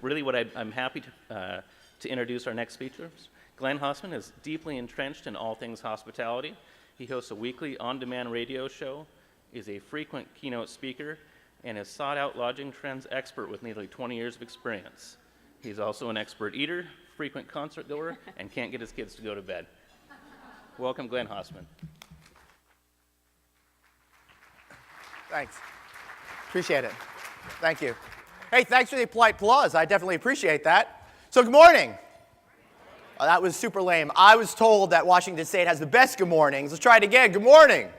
Really what I'm happy to introduce our next speakers. Glenn Haussman is deeply entrenched in all things hospitality. He hosts a weekly on-demand radio show, is a frequent keynote speaker, and is sought-out lodging trends expert with nearly 20 years of experience. He's also an expert eater, frequent concert goer, and can't get his kids to go to bed. Welcome, Glenn Haussman. Thanks. Appreciate it. Thank you. Hey, thanks for the polite applause. I definitely appreciate that. So good morning. Oh, that was super lame. I was told that Washington State has the best good mornings. Let's try it again. Good morning.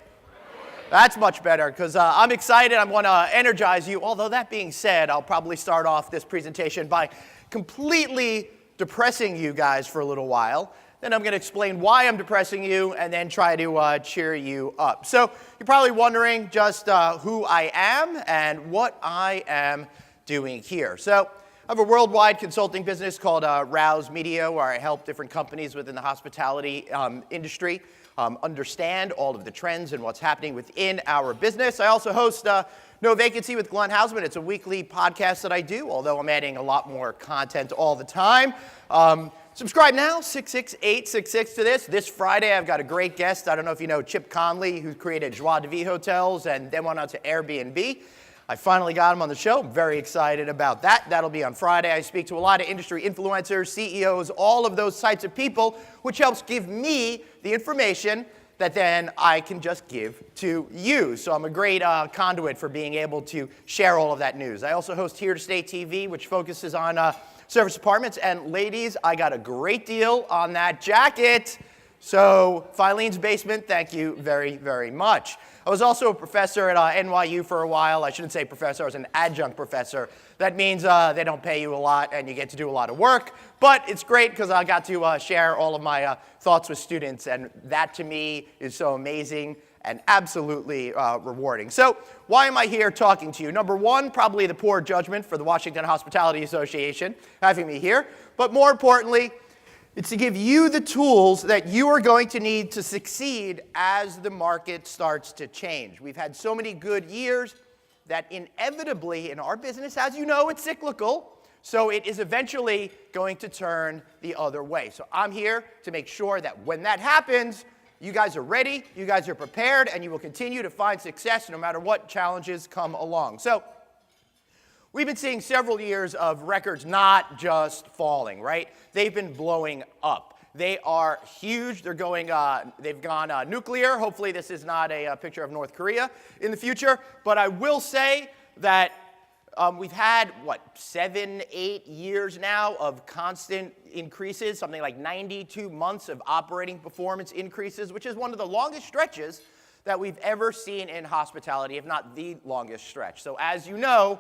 That's much better because I'm excited. I want to energize you. Although that being said, I'll probably start off this presentation by completely depressing you guys for a little while. Then I'm going to explain why I'm depressing you and then try to cheer you up. So you're probably wondering just who I am and what I am doing here. So I have a worldwide consulting business called Rouse Media, where I help different companies within the hospitality industry understand all of the trends and what's happening within our business. I also host No Vacancy with Glenn Haussman. It's a weekly podcast that I do, although I'm adding a lot more content all the time. Subscribe now, 66866 to this. This Friday, I've got a great guest. I don't know if you know Chip Conley, who created Joie de Vie Hotels and then went on to Airbnb. I finally got him on the show. I'm very excited about that. That'll be on Friday. I speak to a lot of industry influencers, CEOs, all of those types of people, which helps give me the information that then I can just give to you. So I'm a great conduit for being able to share all of that news. I also host Here to Stay TV, which focuses on service apartments. And ladies, I got a great deal on that jacket. So Filene's Basement, thank you very, very much. I was also a professor at NYU for a while. I shouldn't say professor, I was an adjunct professor. That means they don't pay you a lot and you get to do a lot of work. But it's great because I got to share all of my thoughts with students, and that to me is so amazing and absolutely rewarding. So why am I here talking to you? Number one, probably the poor judgment for the Washington Hospitality Association having me here. But more importantly, it's to give you the tools that you are going to need to succeed as the market starts to change. We've had so many good years that inevitably in our business, as you know, it's cyclical. So it is eventually going to turn the other way. So I'm here to make sure that when that happens, you guys are ready, you guys are prepared, and you will continue to find success no matter what challenges come along. So we've been seeing several years of records not just falling, right? They've been blowing up. They are huge. They've gone nuclear. Hopefully this is not a picture of North Korea in the future. But I will say that we've had, 7, 8 years now of constant increases, something like 92 months of operating performance increases, which is one of the longest stretches that we've ever seen in hospitality, if not the longest stretch. So as you know,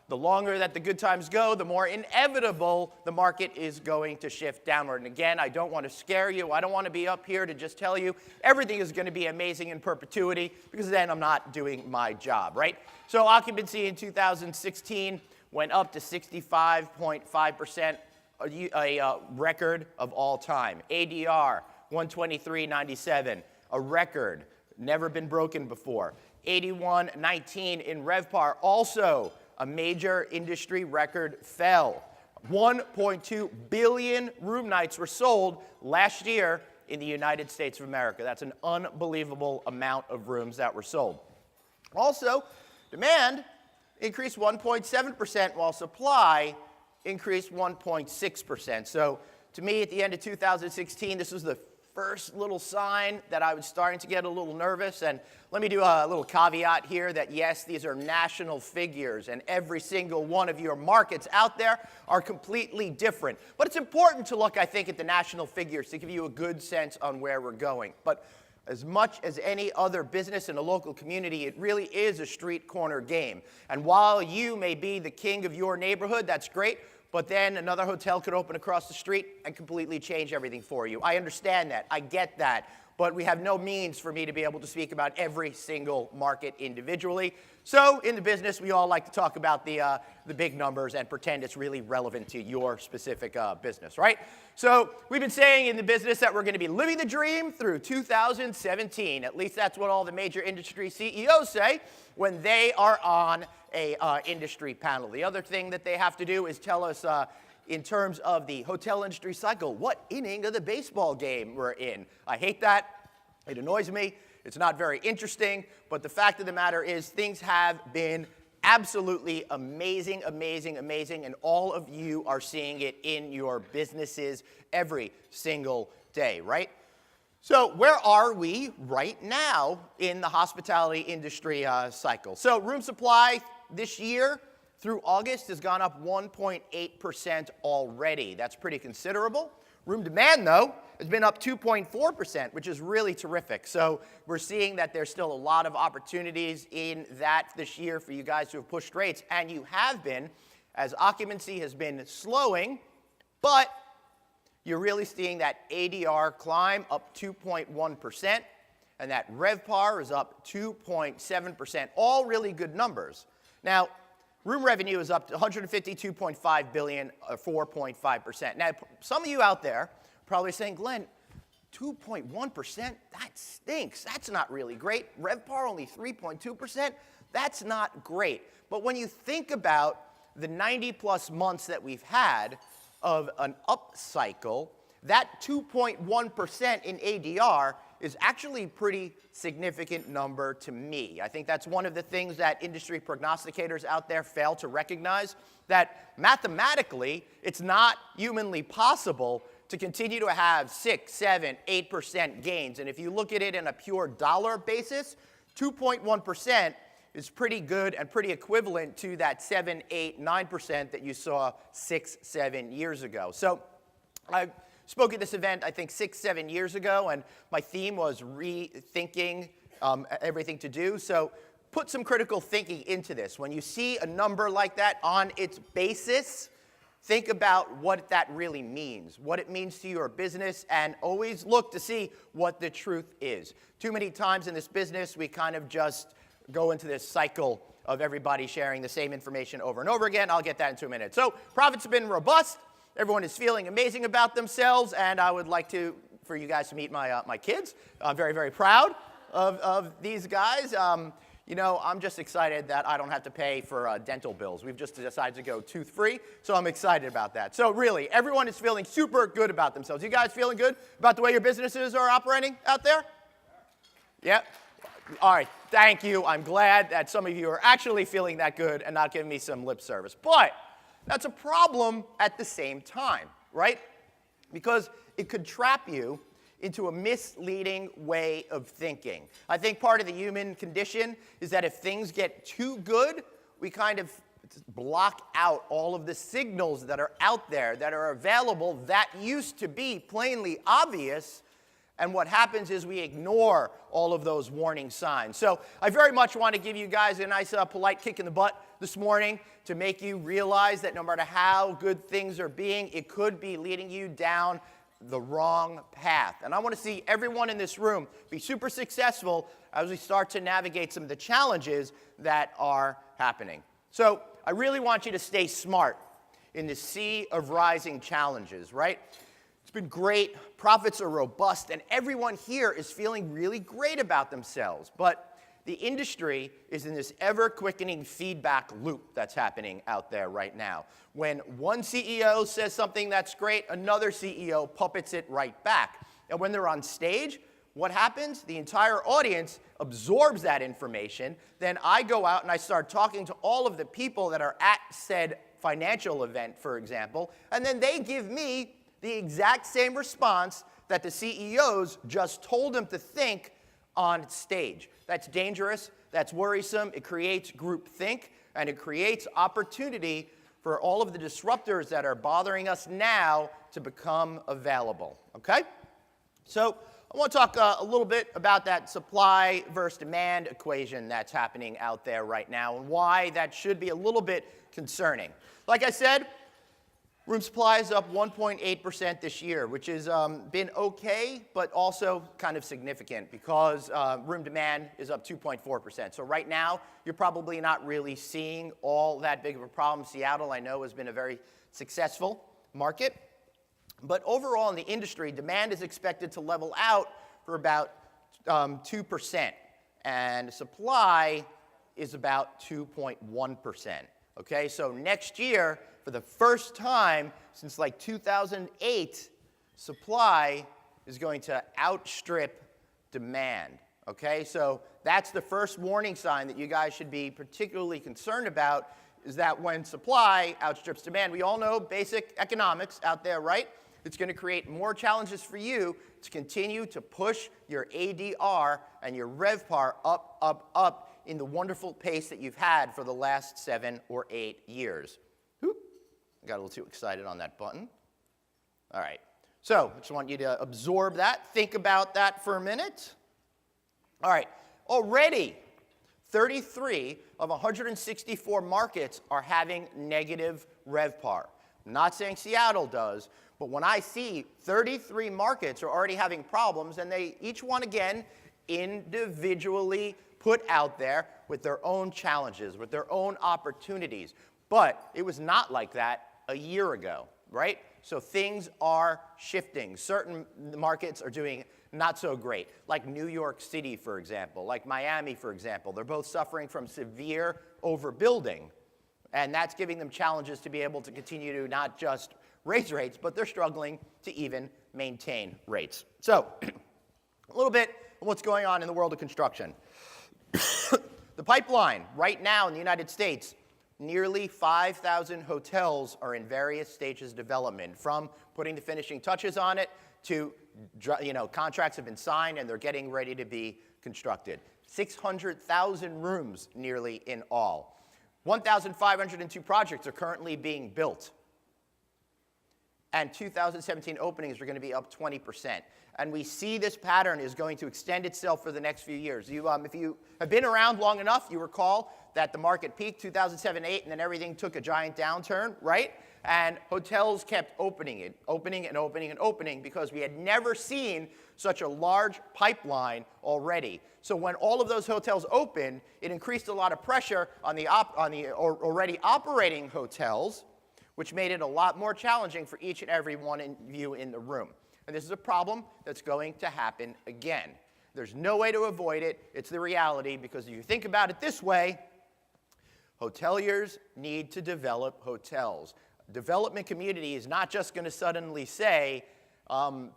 the longer that the good times go, the more inevitable the market is going to shift downward. And again, I don't want to scare you. I don't want to be up here to just tell you everything is going to be amazing in perpetuity, because then I'm not doing my job, right? So occupancy in 2016 went up to 65.5%, a record of all time. ADR, 123.97, a record, never been broken before. 81.19 in RevPAR, also a major industry record fell. 1.2 billion room nights were sold last year in the United States of America. That's an unbelievable amount of rooms that were sold. Also, demand increased 1.7%, while supply increased 1.6%. So to me, at the end of 2016, this was the first little sign that I was starting to get a little nervous. And let me do a little caveat here that yes, these are national figures, and every single one of your markets out there are completely different. But it's important to look, I think, at the national figures to give you a good sense on where we're going. But as much as any other business in a local community, it really is a street corner game. And while you may be the king of your neighborhood, that's great. But then another hotel could open across the street and completely change everything for you. I understand that. I get that. But we have no means for me to be able to speak about every single market individually. So in the business, we all like to talk about the big numbers and pretend it's really relevant to your specific business, right? So we've been saying in the business that we're going to be living the dream through 2017. At least that's what all the major industry CEOs say when they are on a industry panel. The other thing that they have to do is tell us in terms of the hotel industry cycle, what inning of the baseball game we're in. I hate that. It annoys me. It's not very interesting, but the fact of the matter is things have been absolutely amazing, amazing, amazing, and all of you are seeing it in your businesses every single day, right? So where are we right now in the hospitality industry cycle? So room supply this year through August has gone up 1.8% already. That's pretty considerable. Room demand, though, has been up 2.4%, which is really terrific. So we're seeing that there's still a lot of opportunities in that this year for you guys who have pushed rates, and you have been, as occupancy has been slowing, but you're really seeing that ADR climb up 2.1%, and that RevPAR is up 2.7%, all really good numbers. Now, room revenue is up to $152.5 billion, 4.5%. Now, some of you out there are probably saying, Glenn, 2.1%, that stinks. That's not really great. RevPAR only 3.2%. That's not great. But when you think about the 90-plus months that we've had of an upcycle, that 2.1% in ADR is actually a pretty significant number to me. I think that's one of the things that industry prognosticators out there fail to recognize, that mathematically it's not humanly possible to continue to have 6, 7, 8% gains. And if you look at it in a pure dollar basis, 2.1% is pretty good and pretty equivalent to that 7, 8, 9% that you saw 6, 7 years ago. So I spoke at this event, I think, 6, 7 years ago, and my theme was rethinking everything to do. So put some critical thinking into this. When you see a number like that on its basis, think about what that really means, what it means to your business, and always look to see what the truth is. Too many times in this business, we kind of just go into this cycle of everybody sharing the same information over and over again. I'll get that in 2 minutes. So profits have been robust. Everyone is feeling amazing about themselves, and I would like for you guys to meet my kids. I'm very, very proud of these guys. You know, I'm just excited that I don't have to pay for dental bills. We've just decided to go tooth-free, so I'm excited about that. So really, everyone is feeling super good about themselves. You guys feeling good about the way your businesses are operating out there? Yeah? All right, thank you. I'm glad that some of you are actually feeling that good and not giving me some lip service. But that's a problem at the same time, right? Because it could trap you into a misleading way of thinking. I think part of the human condition is that if things get too good, we kind of block out all of the signals that are out there, that are available, that used to be plainly obvious. And what happens is we ignore all of those warning signs. So I very much want to give you guys a nice polite kick in the butt this morning to make you realize that no matter how good things are being, it could be leading you down the wrong path. And I want to see everyone in this room be super successful as we start to navigate some of the challenges that are happening. So I really want you to stay smart in the sea of rising challenges, right? It's been great, profits are robust, and everyone here is feeling really great about themselves. But the industry is in this ever-quickening feedback loop that's happening out there right now. When one CEO says something that's great, another CEO puppets it right back. And when they're on stage, what happens? The entire audience absorbs that information. Then I go out and I start talking to all of the people that are at said financial event, for example, and then they give me the exact same response that the CEOs just told them to think on stage. That's dangerous, that's worrisome, it creates groupthink, and it creates opportunity for all of the disruptors that are bothering us now to become available, okay? So I want to talk a little bit about that supply versus demand equation that's happening out there right now and why that should be a little bit concerning. Like I said, Room supply is up 1.8% this year, which has been okay, but also kind of significant because room demand is up 2.4%. So right now, you're probably not really seeing all that big of a problem. Seattle, I know, has been a very successful market. But overall in the industry, demand is expected to level out for about 2%. And supply is about 2.1%. Okay, so next year, for the first time since like 2008, supply is going to outstrip demand. Okay, so that's the first warning sign that you guys should be particularly concerned about, is that when supply outstrips demand, we all know basic economics out there, right? It's going to create more challenges for you to continue to push your ADR and your RevPAR up, up, up in the wonderful pace that you've had for the last 7 or 8 years. Oop, I got a little too excited on that button. All right, so I just want you to absorb that. Think about that for a minute. All right, already 33 of 164 markets are having negative RevPAR. I'm not saying Seattle does, but when I see 33 markets are already having problems, and they each one, again, individually put out there with their own challenges, with their own opportunities. But it was not like that a year ago, right? So things are shifting. Certain markets are doing not so great, like New York City, for example, like Miami, for example. They're both suffering from severe overbuilding, and that's giving them challenges to be able to continue to not just raise rates, but they're struggling to even maintain rates. So a little bit of what's going on in the world of construction. The pipeline right now in the United States, nearly 5,000 hotels are in various stages of development, from putting the finishing touches on it to, contracts have been signed and they're getting ready to be constructed. 600,000 rooms nearly in all. 1,502 projects are currently being built. And 2017 openings are going to be up 20%. And we see this pattern is going to extend itself for the next few years. If you have been around long enough, you recall that the market peaked 2007-8, and then everything took a giant downturn, right? And hotels kept opening and opening because we had never seen such a large pipeline already. So when all of those hotels opened, it increased a lot of pressure on the already operating hotels, which made it a lot more challenging for each and every one of you in the room. And this is a problem that's going to happen again. There's no way to avoid it. It's the reality, because if you think about it this way, hoteliers need to develop hotels. Development community is not just going to suddenly say,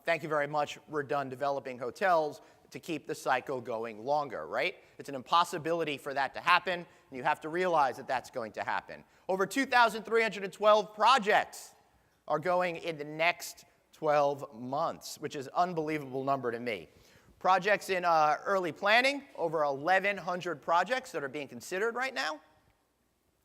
thank you very much, we're done developing hotels, to keep the cycle going longer, right? It's an impossibility for that to happen, and you have to realize that that's going to happen. Over 2,312 projects are going in the next 12 months, which is an unbelievable number to me. Projects in early planning, over 1,100 projects that are being considered right now.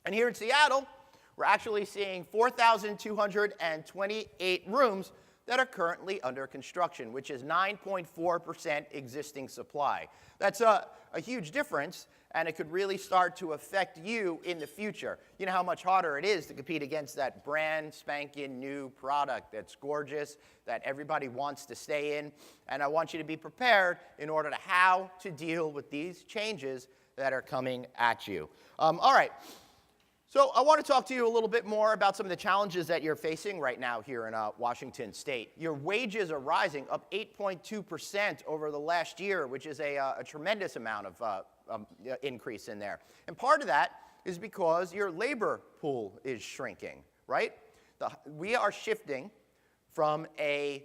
And here in Seattle, we're actually seeing 4,228 rooms that are currently under construction, which is 9.4% existing supply. That's a huge difference, and it could really start to affect you in the future. You know how much harder it is to compete against that brand spanking new product that's gorgeous, that everybody wants to stay in, and I want you to be prepared in order to how to deal with these changes that are coming at you. All right. So I want to talk to you a little bit more about some of the challenges that you're facing right now here in Washington State. Your wages are rising, up 8.2% over the last year, which is a tremendous amount of increase in there. And part of that is because your labor pool is shrinking, right? We are shifting from a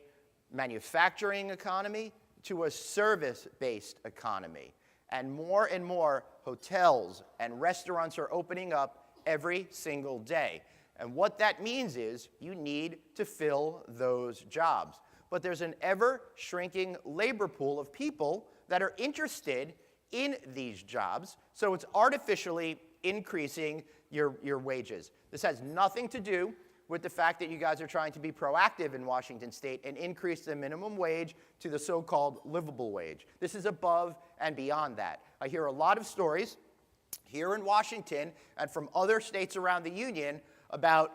manufacturing economy to a service-based economy. And more hotels and restaurants are opening up every single day. And what that means is you need to fill those jobs. But there's an ever-shrinking labor pool of people that are interested in these jobs, so it's artificially increasing your wages. This has nothing to do with the fact that you guys are trying to be proactive in Washington State and increase the minimum wage to the so-called livable wage. This is above and beyond that. I hear a lot of stories here in Washington and from other states around the union about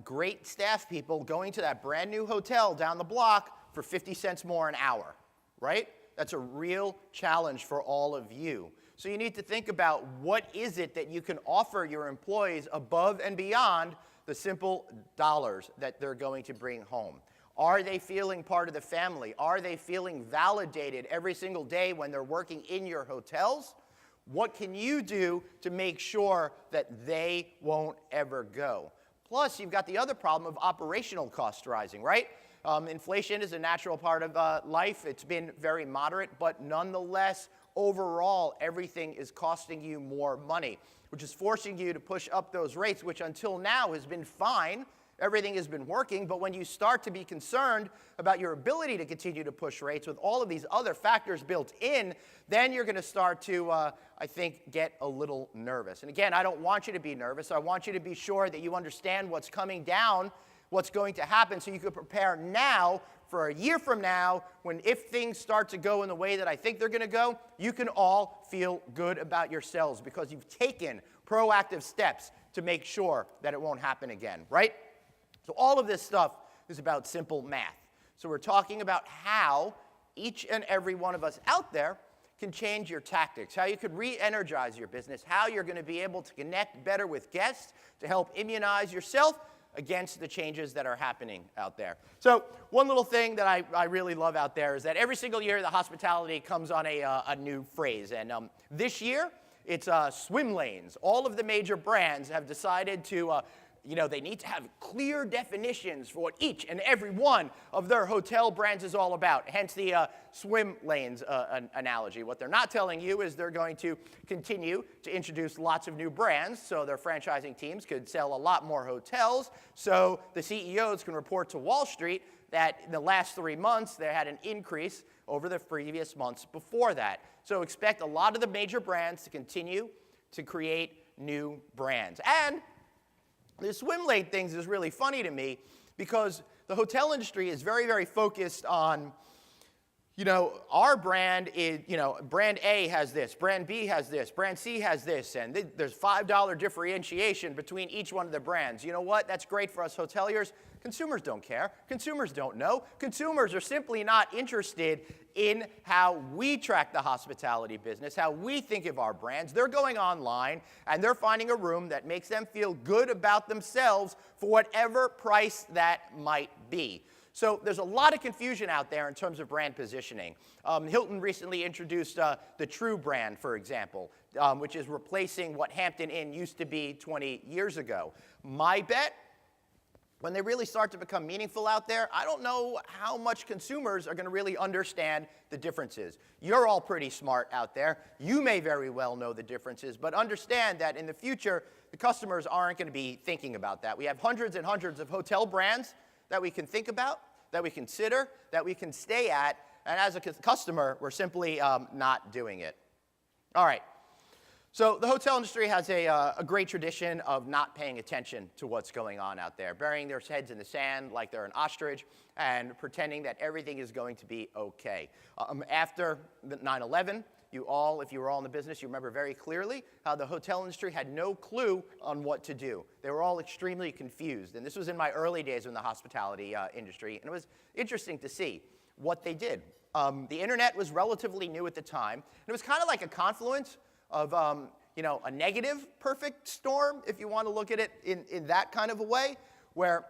great staff people going to that brand new hotel down the block for 50 cents more an hour, right? That's a real challenge for all of you. So you need to think about what is it that you can offer your employees above and beyond the simple dollars that they're going to bring home. Are they feeling part of the family? Are they feeling validated every single day when they're working in your hotels? What can you do to make sure that they won't ever go? Plus, you've got the other problem of operational costs rising, right? Inflation is a natural part of life. It's been very moderate, but nonetheless, overall, everything is costing you more money, which is forcing you to push up those rates, which until now has been fine. Everything has been working, but when you start to be concerned about your ability to continue to push rates with all of these other factors built in, then you're going to start to, I think, get a little nervous. And again, I don't want you to be nervous. I want you to be sure that you understand what's coming down, what's going to happen, so you can prepare now for a year from now when if things start to go in the way that I think they're going to go, you can all feel good about yourselves because you've taken proactive steps to make sure that it won't happen again, right? So all of this stuff is about simple math. So we're talking about how each and every one of us out there can change your tactics, how you could re-energize your business, how you're going to be able to connect better with guests to help immunize yourself against the changes that are happening out there. So one little thing that I really love out there is that every single year the hospitality comes on a new phrase. And this year, it's swim lanes. All of the major brands have decided to they need to have clear definitions for what each and every one of their hotel brands is all about, hence the swim lanes analogy. What they're not telling you is they're going to continue to introduce lots of new brands so their franchising teams could sell a lot more hotels, so the CEOs can report to Wall Street that in the last 3 months they had an increase over the previous months before that. So expect a lot of the major brands to continue to create new brands. And the swim lane things is really funny to me because the hotel industry is very, very focused on, our brand is, brand A has this, brand B has this, brand C has this, and there's $5 differentiation between each one of the brands. You know what? That's great for us hoteliers. Consumers don't care. Consumers don't know. Consumers are simply not interested in how we track the hospitality business, how we think of our brands. They're going online, and they're finding a room that makes them feel good about themselves for whatever price that might be. So there's a lot of confusion out there in terms of brand positioning. Hilton recently introduced the True brand, for example, which is replacing what Hampton Inn used to be 20 years ago. My bet, when they really start to become meaningful out there, I don't know how much consumers are going to really understand the differences. You're all pretty smart out there. You may very well know the differences, but understand that in the future, the customers aren't going to be thinking about that. We have hundreds and hundreds of hotel brands that we can think about, that we consider, that we can stay at, and as a customer, we're simply not doing it. All right. So the hotel industry has a great tradition of not paying attention to what's going on out there, burying their heads in the sand like they're an ostrich and pretending that everything is going to be okay. After 9/11, if you were all in the business, you remember very clearly how the hotel industry had no clue on what to do. They were all extremely confused. And this was in my early days in the hospitality industry, and it was interesting to see what they did. The internet was relatively new at the time, and it was kind of like a confluence of a negative perfect storm, if you want to look at it in that kind of a way, where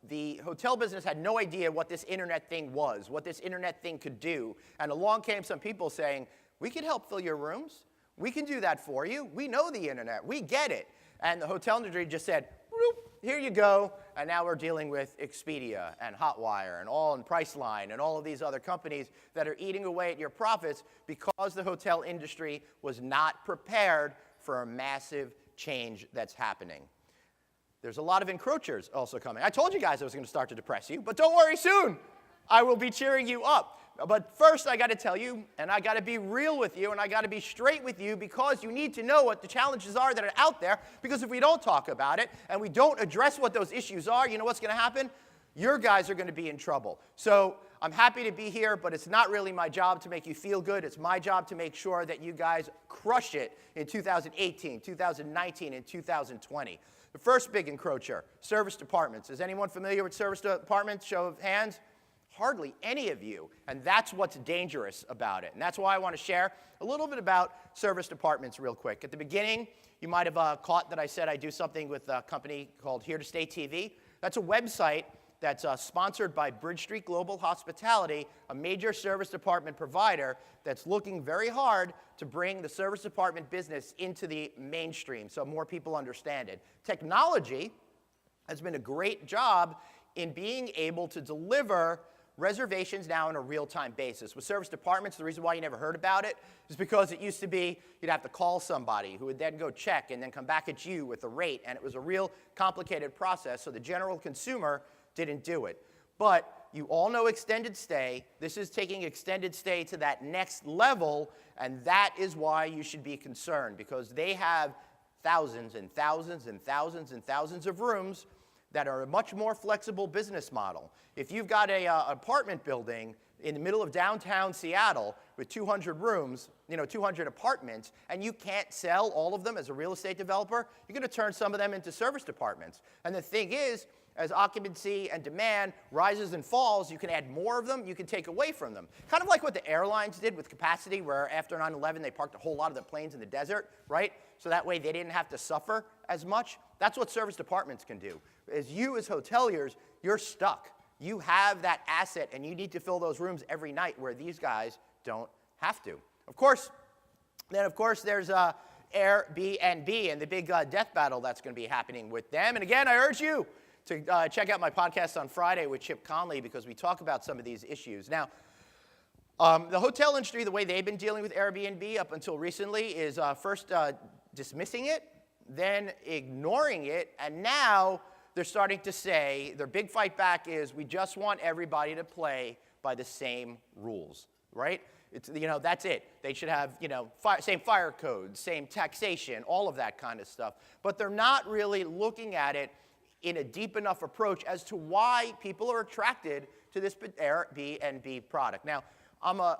the hotel business had no idea what this internet thing was, what this internet thing could do. And along came some people saying, we can help fill your rooms. We can do that for you. We know the internet. We get it. And the hotel industry just said, here you go. And now we're dealing with Expedia and Hotwire and Priceline and all of these other companies that are eating away at your profits because the hotel industry was not prepared for a massive change that's happening. There's a lot of encroachers also coming. I told you guys I was going to start to depress you, but don't worry, soon I will be cheering you up. But first, I got to tell you, and I got to be real with you, and I got to be straight with you because you need to know what the challenges are that are out there. Because if we don't talk about it and we don't address what those issues are, you know what's going to happen? Your guys are going to be in trouble. So I'm happy to be here, but it's not really my job to make you feel good. It's my job to make sure that you guys crush it in 2018, 2019, and 2020. The first big encroacher, service departments. Is anyone familiar with service departments? Show of hands. Hardly any of you, and that's what's dangerous about it. And that's why I want to share a little bit about service departments real quick. At the beginning, you might have caught that I said I do something with a company called Here to Stay TV. That's a website that's sponsored by Bridge Street Global Hospitality, a major service department provider that's looking very hard to bring the service department business into the mainstream so more people understand it. Technology has been a great job in being able to deliver reservations now on a real-time basis. With service departments, the reason why you never heard about it is because it used to be you'd have to call somebody who would then go check and then come back at you with a rate, and it was a real complicated process, so the general consumer didn't do it. But you all know extended stay. This is taking extended stay to that next level, and that is why you should be concerned, because they have thousands and thousands and thousands and thousands of rooms that are a much more flexible business model. If you've got an apartment building in the middle of downtown Seattle with 200 rooms, 200 apartments, and you can't sell all of them as a real estate developer, you're going to turn some of them into service departments. And the thing is, as occupancy and demand rises and falls, you can add more of them, you can take away from them. Kind of like what the airlines did with capacity, where after 9/11 they parked a whole lot of the planes in the desert, right? So that way they didn't have to suffer as much. That's what service departments can do. As hoteliers, you're stuck. You have that asset, and you need to fill those rooms every night where these guys don't have to. Of course, there's Airbnb and the big death battle that's going to be happening with them. And again, I urge you to check out my podcast on Friday with Chip Conley, because we talk about some of these issues. Now, the hotel industry, the way they've been dealing with Airbnb up until recently is first dismissing it, then ignoring it, and now they're starting to say their big fight back is we just want everybody to play by the same rules, right? That's it. They should have, same fire codes, same taxation, all of that kind of stuff. But they're not really looking at it in a deep enough approach as to why people are attracted to this Airbnb product. Now, I'm a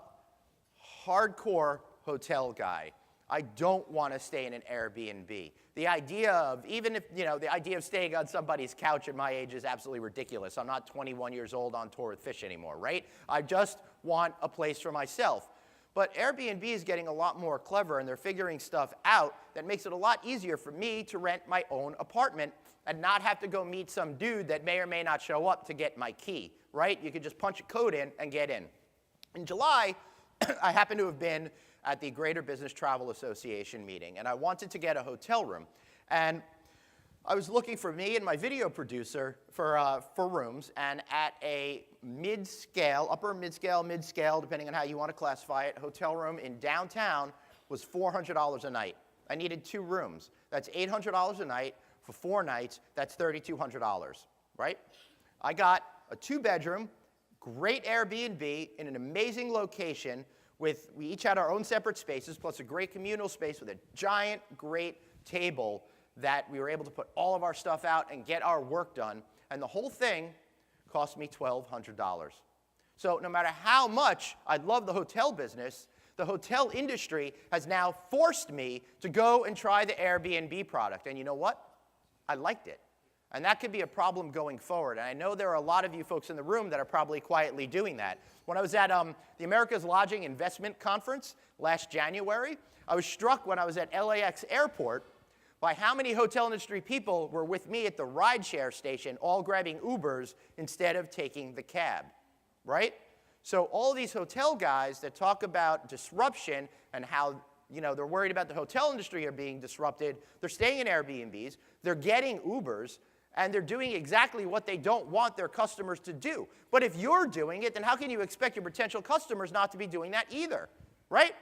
hardcore hotel guy. I don't want to stay in an Airbnb. The idea of, the idea of staying on somebody's couch at my age is absolutely ridiculous. I'm not 21 years old on tour with fish anymore, right? I just want a place for myself. But Airbnb is getting a lot more clever, and they're figuring stuff out that makes it a lot easier for me to rent my own apartment and not have to go meet some dude that may or may not show up to get my key, right? You could just punch a code in and get in. In July, I happened to have been at the Greater Business Travel Association meeting, and I wanted to get a hotel room. And I was looking for me and my video producer for rooms, and at a mid-scale, upper mid-scale, depending on how you want to classify it, hotel room in downtown was $400 a night. I needed 2 rooms. That's $800 a night for 4 nights. That's $3,200, right? I got a 2-bedroom, great Airbnb in an amazing location. We each had our own separate spaces, plus a great communal space with a giant, great table that we were able to put all of our stuff out and get our work done. And the whole thing cost me $1,200. So no matter how much I love the hotel business, the hotel industry has now forced me to go and try the Airbnb product. And you know what? I liked it. And that could be a problem going forward. And I know there are a lot of you folks in the room that are probably quietly doing that. When I was at the America's Lodging Investment Conference last January, I was struck when I was at LAX Airport by how many hotel industry people were with me at the rideshare station, all grabbing Ubers instead of taking the cab, right? So all these hotel guys that talk about disruption and how they're worried about the hotel industry are being disrupted, they're staying in Airbnbs, they're getting Ubers, and they're doing exactly what they don't want their customers to do. But if you're doing it, then how can you expect your potential customers not to be doing that either, right?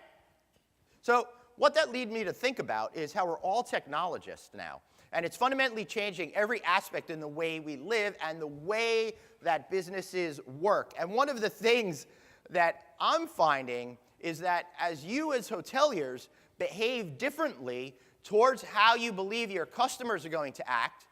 So what that leads me to think about is how we're all technologists now. And it's fundamentally changing every aspect in the way we live and the way that businesses work. And one of the things that I'm finding is that as hoteliers behave differently towards how you believe your customers are going to act,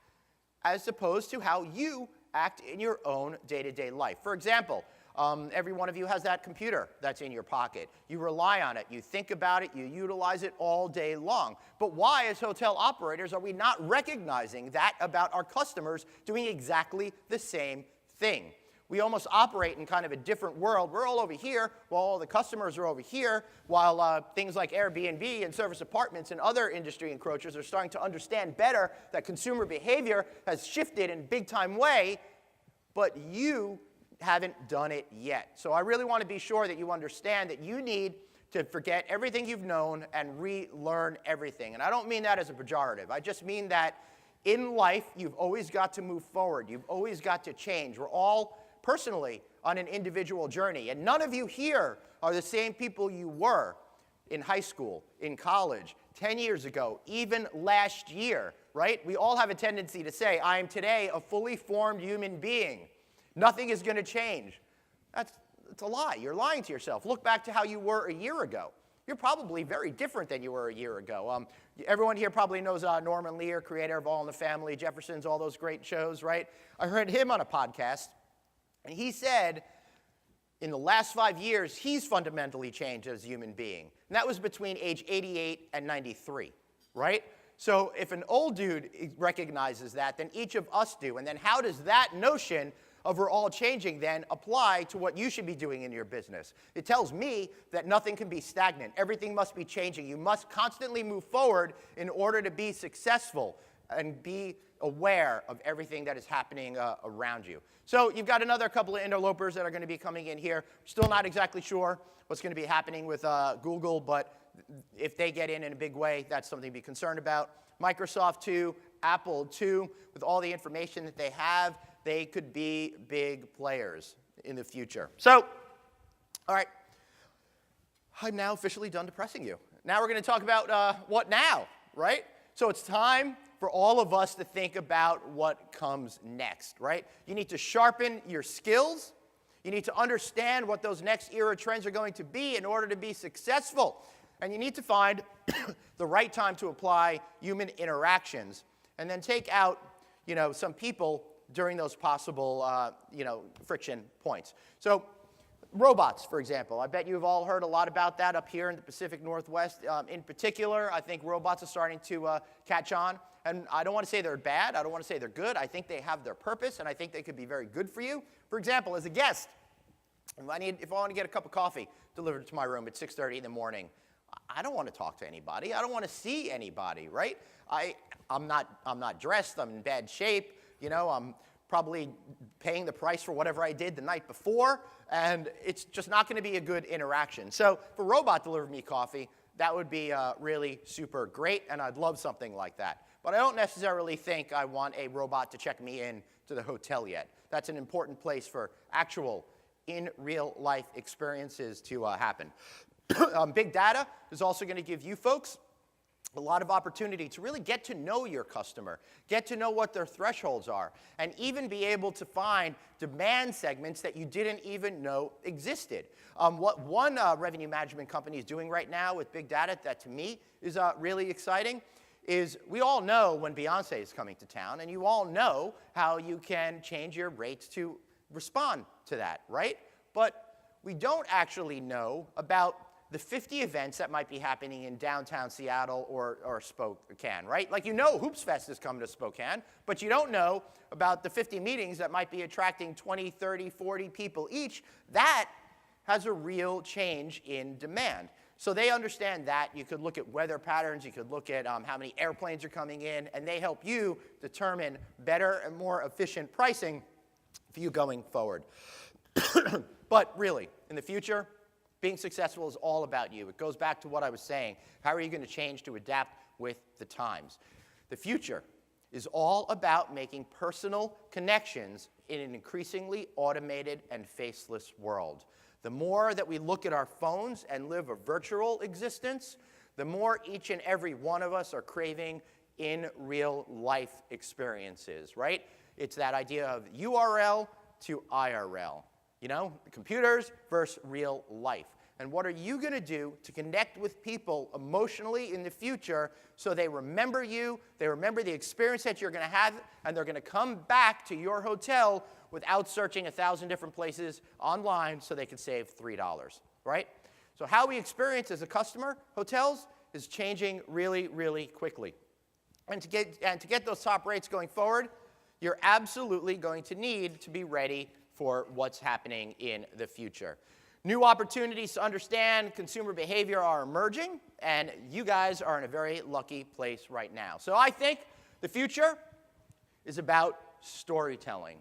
as opposed to how you act in your own day-to-day life. For example, Every one of you has that computer that's in your pocket. You rely on it. You think about it. You utilize it all day long. But why, as hotel operators, are we not recognizing that about our customers doing exactly the same thing? We almost operate in kind of a different world. We're all over here, while all the customers are over here, while things like Airbnb and service apartments and other industry encroachers are starting to understand better that consumer behavior has shifted in a big-time way, but you haven't done it yet. So I really want to be sure that you understand that you need to forget everything you've known and relearn everything. And I don't mean that as a pejorative. I just mean that in life, you've always got to move forward. You've always got to change. We're all personally on an individual journey. And none of you here are the same people you were in high school, in college, 10 years ago, even last year, right? We all have a tendency to say, I am today a fully formed human being. Nothing is going to change. That's a lie. You're lying to yourself. Look back to how you were a year ago. You're probably very different than you were a year ago. Everyone here probably knows Norman Lear, creator of All in the Family, Jeffersons, all those great shows, right? I heard him on a podcast, and he said in the last 5 years, he's fundamentally changed as a human being. And that was between age 88 and 93, right? So if an old dude recognizes that, then each of us do. And then how does that notion of we're all changing then apply to what you should be doing in your business? It tells me that nothing can be stagnant. Everything must be changing. You must constantly move forward in order to be successful and be aware of everything that is happening around you. So you've got another couple of interlopers that are going to be coming in here. Still not exactly sure what's going to be happening with Google, but if they get in a big way, that's something to be concerned about. Microsoft too, Apple too, with all the information that they have, they could be big players in the future. So, all right, I'm now officially done depressing you. Now we're going to talk about what now, right? So it's time for all of us to think about what comes next, right? You need to sharpen your skills. You need to understand what those next era trends are going to be in order to be successful. And you need to find the right time to apply human interactions and then take out, some people during those possible, friction points. So robots, for example. I bet you've all heard a lot about that up here in the Pacific Northwest. In particular, I think robots are starting to catch on. And I don't want to say they're bad. I don't want to say they're good. I think they have their purpose, and I think they could be very good for you. For example, as a guest, if I want to get a cup of coffee delivered to my room at 6:30 in the morning, I don't want to talk to anybody. I don't want to see anybody, right? I'm not dressed. I'm in bad shape. I'm probably paying the price for whatever I did the night before, and it's just not going to be a good interaction. So for robot deliver me coffee, that would be really super great, and I'd love something like that. But I don't necessarily think I want a robot to check me in to the hotel yet. That's an important place for actual in real life experiences to happen. Big data is also going to give you folks a lot of opportunity to really get to know your customer, get to know what their thresholds are, and even be able to find demand segments that you didn't even know existed. What one revenue management company is doing right now with big data that to me is really exciting is we all know when Beyonce is coming to town, and you all know how you can change your rates to respond to that, right? But we don't actually know about the 50 events that might be happening in downtown Seattle or Spokane, right? Like Hoops Fest is coming to Spokane, but you don't know about the 50 meetings that might be attracting 20, 30, 40 people each. That has a real change in demand. So they understand that. You could look at weather patterns. You could look at how many airplanes are coming in, and they help you determine better and more efficient pricing for you going forward. But really, in the future, being successful is all about you. It goes back to what I was saying. How are you going to change to adapt with the times? The future is all about making personal connections in an increasingly automated and faceless world. The more that we look at our phones and live a virtual existence, the more each and every one of us are craving in real life experiences, right? It's that idea of URL to IRL. Computers versus real life. And what are you going to do to connect with people emotionally in the future so they remember you, they remember the experience that you're going to have, and they're going to come back to your hotel without searching 1,000 different places online so they can save $3, right? So how we experience as a customer hotels is changing really, really quickly. And to get those top rates going forward, you're absolutely going to need to be ready for what's happening in the future. New opportunities to understand consumer behavior are emerging, and you guys are in a very lucky place right now. So I think the future is about storytelling.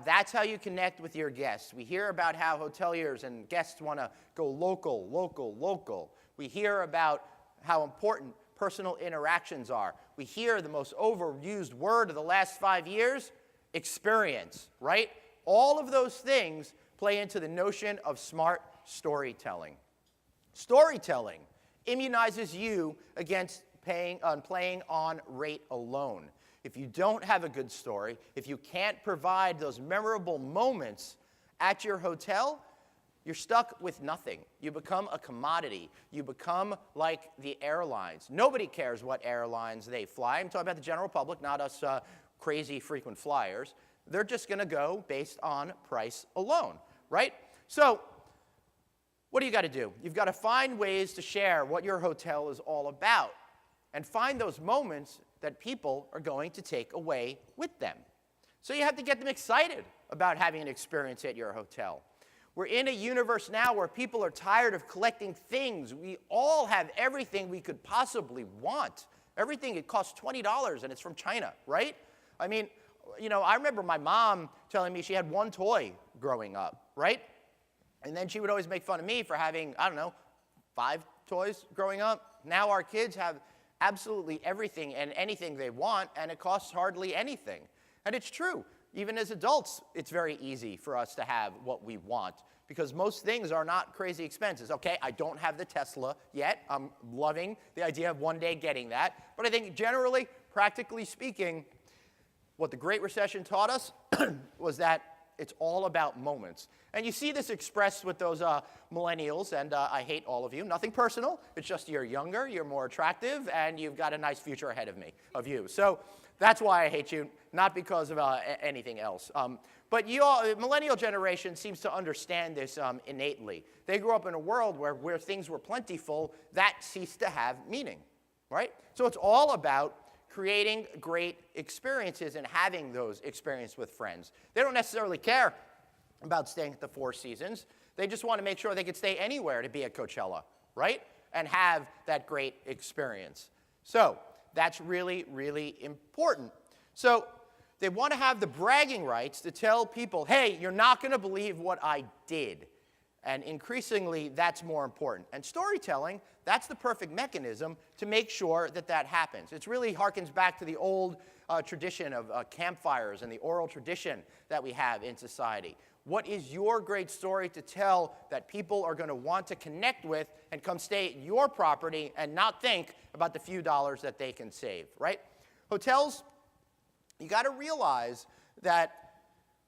That's how you connect with your guests. We hear about how hoteliers and guests want to go local, local, local. We hear about how important personal interactions are. We hear the most overused word of the last 5 years, experience, right? All of those things play into the notion of smart storytelling. Storytelling immunizes you against playing on rate alone. If you don't have a good story, if you can't provide those memorable moments at your hotel, you're stuck with nothing. You become a commodity. You become like the airlines. Nobody cares what airlines they fly. I'm talking about the general public, not us crazy frequent flyers. They're just going to go based on price alone, right? So what do you got to do? You've got to find ways to share what your hotel is all about and find those moments that people are going to take away with them. So you have to get them excited about having an experience at your hotel. We're in a universe now where people are tired of collecting things. We all have everything we could possibly want. Everything, it costs $20 and it's from China, right? I mean, you know, I remember my mom telling me she had one toy growing up, right? And then she would always make fun of me for having, I don't know, 5 toys growing up. Now our kids have absolutely everything and anything they want, and it costs hardly anything. And it's true. Even as adults, it's very easy for us to have what we want because most things are not crazy expenses. Okay, I don't have the Tesla yet. I'm loving the idea of one day getting that. But I think generally, practically speaking, what the Great Recession taught us was that it's all about moments. And you see this expressed with those millennials, and I hate all of you. Nothing personal. It's just you're younger, you're more attractive, and you've got a nice future ahead of you. So that's why I hate you, not because of anything else. But you all, the millennial generation seems to understand this innately. They grew up in a world where things were plentiful. That ceased to have meaning, right? So it's all about creating great experiences and having those experiences with friends. They don't necessarily care about staying at the Four Seasons. They just want to make sure they can stay anywhere to be at Coachella, right? And have that great experience. So that's really, really important. So they want to have the bragging rights to tell people, hey, you're not going to believe what I did. And increasingly, that's more important. And storytelling, that's the perfect mechanism to make sure that that happens. It really harkens back to the old tradition of campfires and the oral tradition that we have in society. What is your great story to tell that people are going to want to connect with and come stay at your property and not think about the few dollars that they can save, right? Hotels, you got to realize that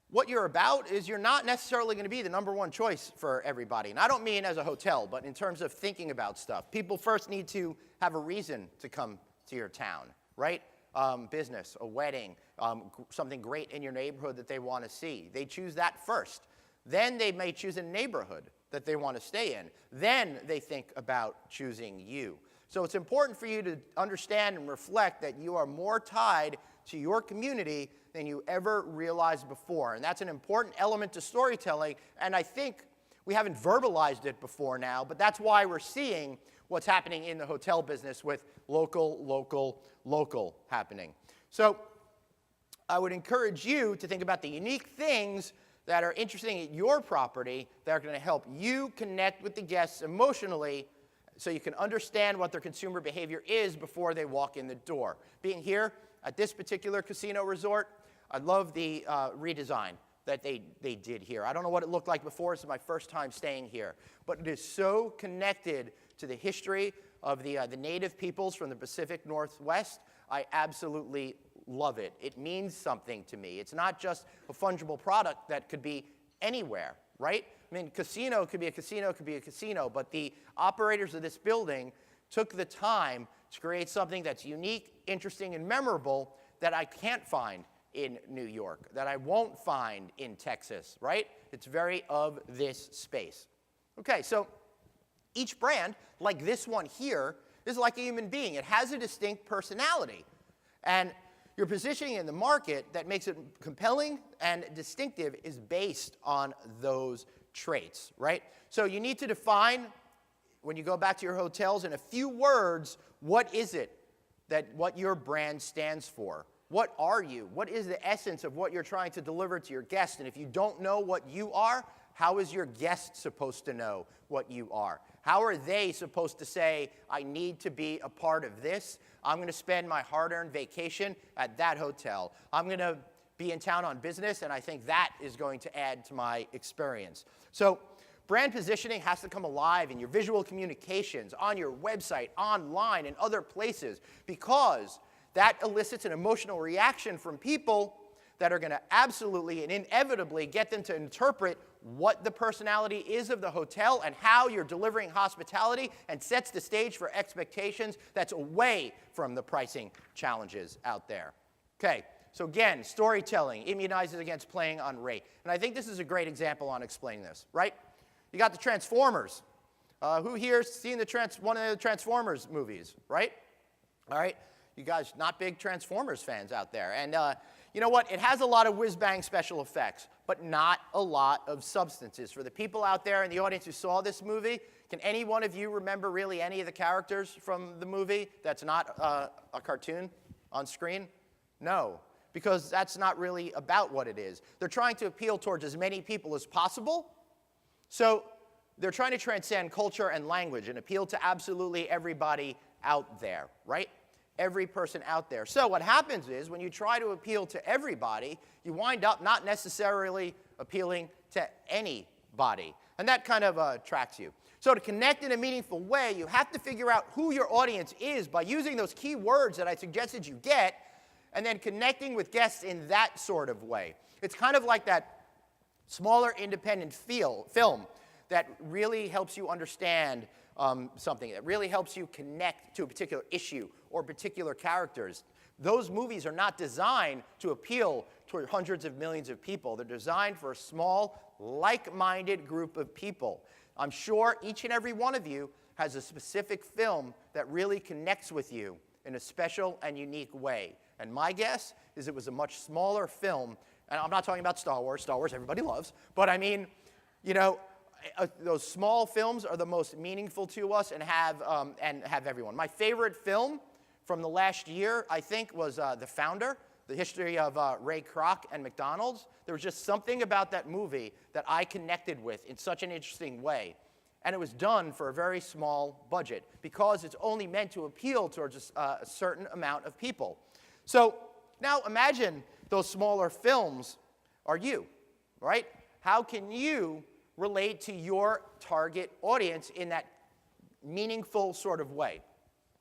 what you're about is you're not necessarily going to be the #1 choice for everybody. And I don't mean as a hotel, but in terms of thinking about stuff. People first need to have a reason to come to your town, right? Business, a wedding, something great in your neighborhood that they want to see. They choose that first. Then they may choose a neighborhood that they want to stay in. Then they think about choosing you. So it's important for you to understand and reflect that you are more tied to your community than you ever realized before. And that's an important element to storytelling. And I think we haven't verbalized it before now, but that's why we're seeing what's happening in the hotel business with local, local, local happening. So I would encourage you to think about the unique things that are interesting at your property that are going to help you connect with the guests emotionally so you can understand what their consumer behavior is before they walk in the door. Being here at this particular casino resort, I love the redesign that they did here. I don't know what it looked like before. This is my first time staying here. But it is so connected to the history of the native peoples from the Pacific Northwest. I absolutely love it. It means something to me. It's not just a fungible product that could be anywhere. right? I mean, casino could be a casino, could be a casino, but the operators of this building took the time to create something that's unique, interesting, and memorable that I can't find in New York, that I won't find in Texas, right? It's very of this space. Okay, so each brand, like this one here, is like a human being. It has a distinct personality. And your positioning in the market that makes it compelling and distinctive is based on those traits, right? So you need to define, when you go back to your hotels, in a few words, what is it that what your brand stands for? What are you? What is the essence of what you're trying to deliver to your guests? And if you don't know what you are, how is your guest supposed to know what you are? How are they supposed to say, I need to be a part of this? I'm going to spend my hard-earned vacation at that hotel. I'm going to be in town on business, and I think that is going to add to my experience. So brand positioning has to come alive in your visual communications, on your website, online, and other places, because that elicits an emotional reaction from people that are going to absolutely and inevitably get them to interpret what the personality is of the hotel and how you're delivering hospitality, and sets the stage for expectations that's away from the pricing challenges out there. Okay, so again, storytelling immunizes against playing on rate. And I think this is a great example on explaining this, right? You got the Transformers. Who here's seen one of the Transformers movies, right? All right, you guys not big Transformers fans out there. And you know what? It has a lot of whiz-bang special effects, but not a lot of substances. For the people out there in the audience who saw this movie, can any one of you remember really any of the characters from the movie that's not a cartoon on screen? No, because that's not really about what it is. They're trying to appeal towards as many people as possible. So they're trying to transcend culture and language and appeal to absolutely everybody out there, right? Every person out there. So what happens is, when you try to appeal to everybody, you wind up not necessarily appealing to anybody. And that kind of attracts you. So to connect in a meaningful way, you have to figure out who your audience is by using those key words that I suggested you get, and then connecting with guests in that sort of way. It's kind of like that smaller independent film that really helps you understand something, that really helps you connect to a particular issue or particular characters. Those movies are not designed to appeal to hundreds of millions of people. They're designed for a small, like-minded group of people. I'm sure each and every one of you has a specific film that really connects with you in a special and unique way. And my guess is it was a much smaller film. And I'm not talking about Star Wars. Star Wars everybody loves. But I mean, you know, those small films are the most meaningful to us and have everyone. My favorite film from the last year, I think, was The Founder, the history of Ray Kroc and McDonald's. There was just something about that movie that I connected with in such an interesting way. And it was done for a very small budget because it's only meant to appeal towards a certain amount of people. So now imagine those smaller films are you, right? How can you relate to your target audience in that meaningful sort of way?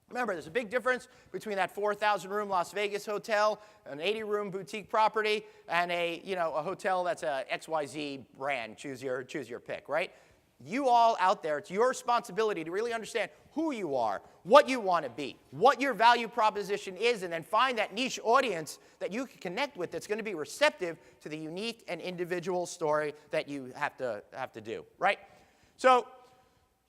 Remember, there's a big difference between that 4,000-room Las Vegas hotel, an 80-room boutique property, and a hotel that's a XYZ brand. Choose your pick, right? You all out there, it's your responsibility to really understand who you are, what you want to be, what your value proposition is, and then find that niche audience that you can connect with that's going to be receptive to the unique and individual story that you have to do, right? So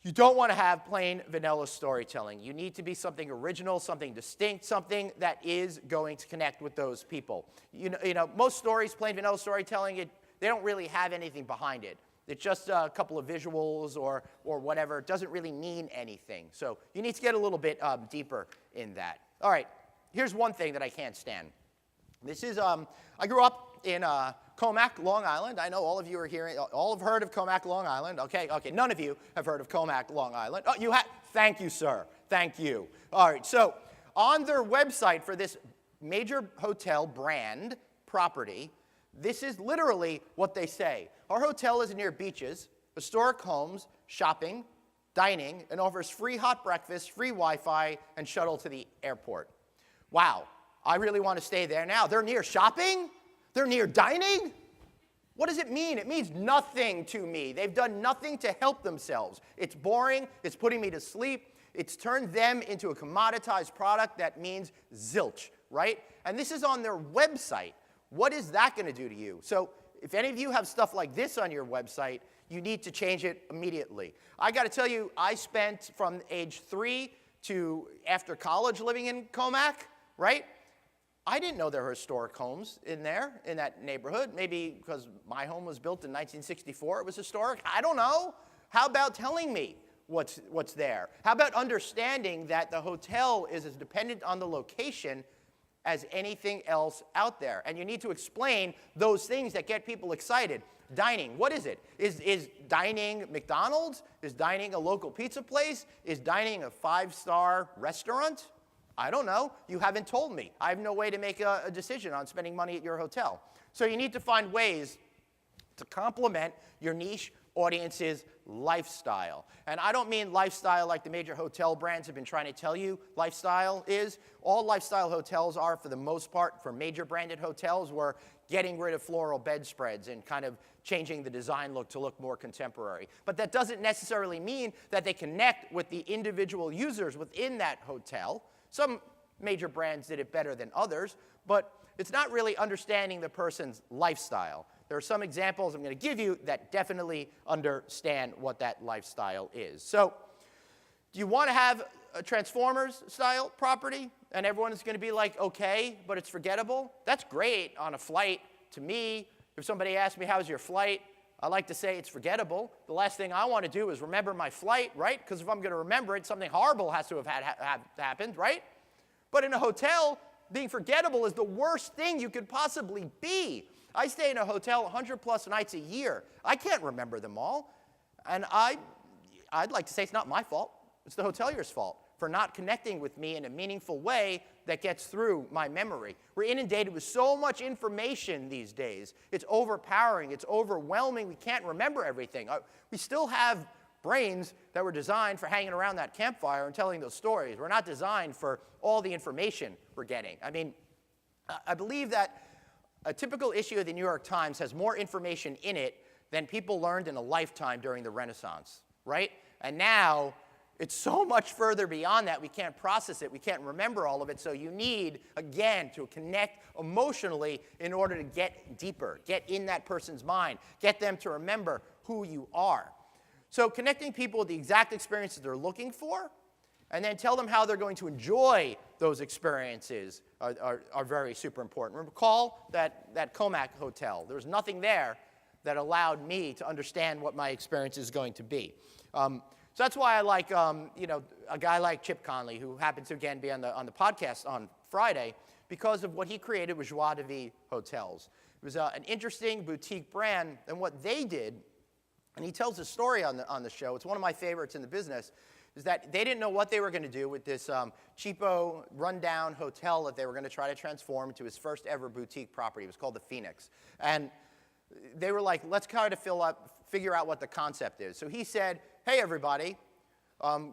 you don't want to have plain vanilla storytelling. You need to be something original, something distinct, something that is going to connect with those people. You know, most stories, plain vanilla storytelling, they don't really have anything behind it. It's just a couple of visuals or whatever. It doesn't really mean anything. So you need to get a little bit deeper in that. All right, here's one thing that I can't stand. This is, I grew up in Comac, Long Island. I know all of you are here, all have heard of Comac, Long Island. Okay, none of you have heard of Comac, Long Island. Oh, you have? Thank you, sir. Thank you. All right, so on their website for this major hotel brand property, this is literally what they say. Our hotel is near beaches, historic homes, shopping, dining, and offers free hot breakfast, free Wi-Fi, and shuttle to the airport. Wow, I really want to stay there now. They're near shopping? They're near dining? What does it mean? It means nothing to me. They've done nothing to help themselves. It's boring. It's putting me to sleep. It's turned them into a commoditized product that means zilch, right? And this is on their website. What is that going to do to you? So if any of you have stuff like this on your website, you need to change it immediately. I got to tell you, I spent from age 3 to after college living in Comac, right? I didn't know there were historic homes in there, in that neighborhood. Maybe because my home was built in 1964, it was historic. I don't know. How about telling me what's there? How about understanding that the hotel is as dependent on the location as anything else out there? And you need to explain those things that get people excited. Dining, what is it? Is dining McDonald's? Is dining a local pizza place? Is dining a 5-star restaurant? I don't know. You haven't told me. I have no way to make a decision on spending money at your hotel. So you need to find ways to complement your niche audience's lifestyle. And I don't mean lifestyle like the major hotel brands have been trying to tell you lifestyle is. All lifestyle hotels are, for the most part, for major branded hotels, we're getting rid of floral bedspreads and kind of changing the design look to look more contemporary. But that doesn't necessarily mean that they connect with the individual users within that hotel. Some major brands did it better than others, but it's not really understanding the person's lifestyle. There are some examples I'm going to give you that definitely understand what that lifestyle is. So, do you want to have a Transformers-style property, and everyone is going to be like, okay, but it's forgettable? That's great on a flight. To me, if somebody asks me, how's your flight? I like to say it's forgettable. The last thing I want to do is remember my flight, right? Because if I'm going to remember it, something horrible has to have happened, right? But in a hotel, being forgettable is the worst thing you could possibly be. I stay in a hotel 100+ nights a year. I can't remember them all. And I'd like to say it's not my fault. It's the hotelier's fault for not connecting with me in a meaningful way that gets through my memory. We're inundated with so much information these days. It's overpowering. It's overwhelming. We can't remember everything. We still have brains that were designed for hanging around that campfire and telling those stories. We're not designed for all the information we're getting. I mean, I believe that a typical issue of the New York Times has more information in it than people learned in a lifetime during the Renaissance, right? And now, it's so much further beyond that, we can't process it, we can't remember all of it, so you need, again, to connect emotionally in order to get deeper, get in that person's mind, get them to remember who you are. So connecting people with the exact experiences they're looking for, and then tell them how they're going to enjoy those experiences are very super important. Recall that Comac hotel. There was nothing there that allowed me to understand what my experience is going to be. So that's why I like a guy like Chip Conley, who happens to again be on the podcast on Friday, because of what he created with Joie de Vie Hotels. It was an interesting boutique brand, and what they did, and he tells a story on the show. It's one of my favorites in the business. Is that they didn't know what they were going to do with this cheapo, rundown hotel that they were going to try to transform into his first ever boutique property. It was called the Phoenix. And they were like, let's try to figure out what the concept is. So he said, hey, everybody,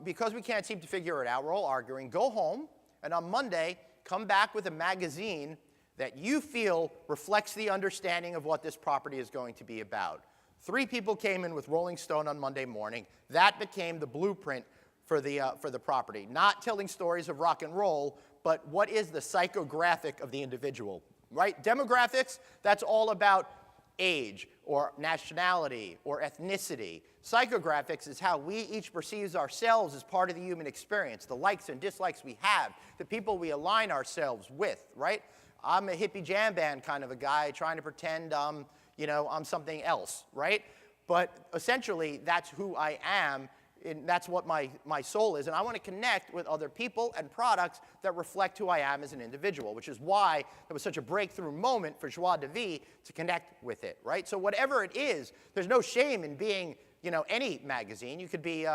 because we can't seem to figure it out, we're all arguing, go home, and on Monday, come back with a magazine that you feel reflects the understanding of what this property is going to be about. 3 people came in with Rolling Stone on Monday morning. That became the blueprint for the property. Not telling stories of rock and roll, but what is the psychographic of the individual, right? Demographics, that's all about age or nationality or ethnicity. Psychographics is how we each perceive ourselves as part of the human experience, the likes and dislikes we have, the people we align ourselves with, right? I'm a hippie jam band kind of a guy trying to pretend I'm something else, right? But essentially, that's who I am. And that's what my soul is. And I want to connect with other people and products that reflect who I am as an individual, which is why it was such a breakthrough moment for Joie de Vie to connect with it, right? So whatever it is, there's no shame in being, any magazine. You could be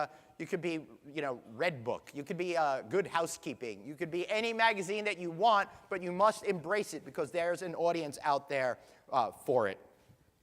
Red Book. You could be Good Housekeeping. You could be any magazine that you want, but you must embrace it because there's an audience out there for it.